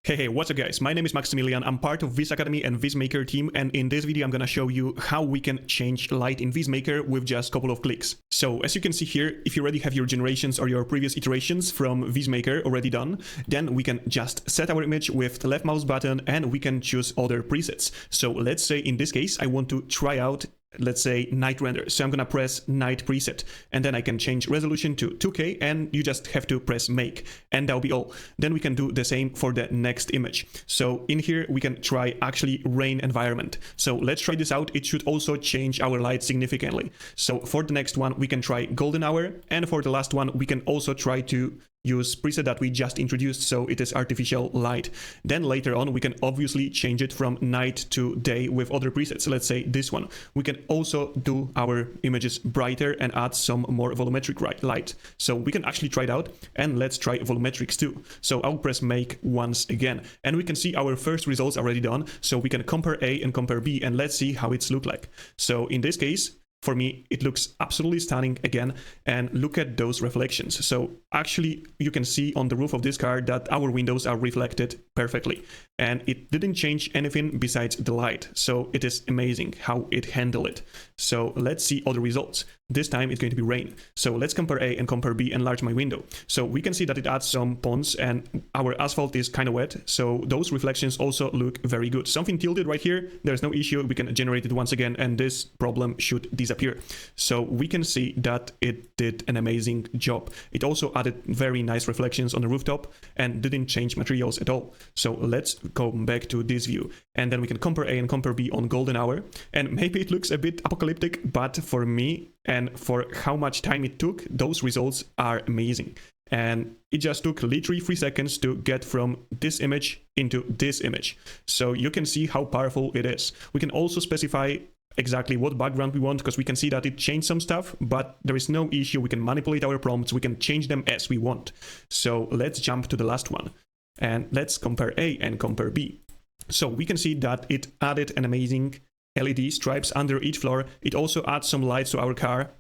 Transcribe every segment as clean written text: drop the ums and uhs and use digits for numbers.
Hey, what's up guys? My name is Maximilian. I'm part of Viz Academy and VizMaker team, and in this video I'm gonna show you how we can change light in VizMaker with just a couple of clicks. So as you can see here, if you already have your generations or your previous iterations from VizMaker already done, then we can just set our image with the left mouse button and we can choose other presets. So let's say in this case I want to try out, let's say, night render. So I'm gonna press night preset, and then I can change resolution to 2K, and you just have to press make, and that'll be all. Then we can do the same for the next image. So in here we can try actually rain environment. So let's try this out. It should also change our light significantly. So for the next one we can try golden hour, and for the last one we can also try to use preset that we just introduced, so it is artificial light. Then later on we can obviously change it from night to day with other presets. Let's say this one. We can also do our images brighter and add some more volumetric light. So we can actually try it out, and let's try volumetrics too. So I'll press make once again, and we can see our first results already done. So we can compare A and compare B, and let's see how it's look like. So in this case, for me, it looks absolutely stunning again, and look at those reflections. So actually, you can see on the roof of this car that our windows are reflected perfectly, and it didn't change anything besides the light. So it is amazing how it handled it. So let's see other results. This time it's going to be rain. So let's compare A and compare B, enlarge my window. So we can see that it adds some ponds, and our asphalt is kind of wet. So those reflections also look very good. Something tilted right here, there's no issue. We can generate it once again, and this problem should disappear. So we can see that it did an amazing job. It also added very nice reflections on the rooftop and didn't change materials at all. So let's go back to this view, and then we can compare A and compare B on golden hour. And maybe it looks a bit apocalyptic, but for me, and for how much time it took, those results are amazing. And it just took literally 3 seconds to get from this image into this image. So you can see how powerful it is. We can also specify exactly what background we want, because we can see that it changed some stuff, but there is no issue. We can manipulate our prompts. We can change them as we want. So let's jump to the last one, and let's compare A and compare B. So we can see that it added an amazing LED stripes under each floor. It also adds some lights to our car,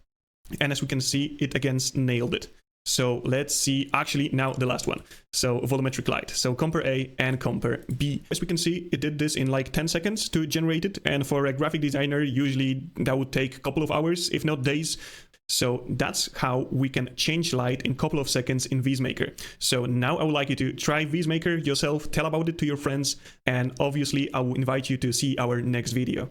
and as we can see, it again nailed it. So let's see actually now the last one. So volumetric light. So compare A and compare B. As we can see, it did this in like 10 seconds to generate it, and for a graphic designer usually that would take a couple of hours, if not days. So that's how we can change light in a couple of seconds in VizMaker. So now I would like you to try VizMaker yourself, tell about it to your friends, and obviously I will invite you to see our next video.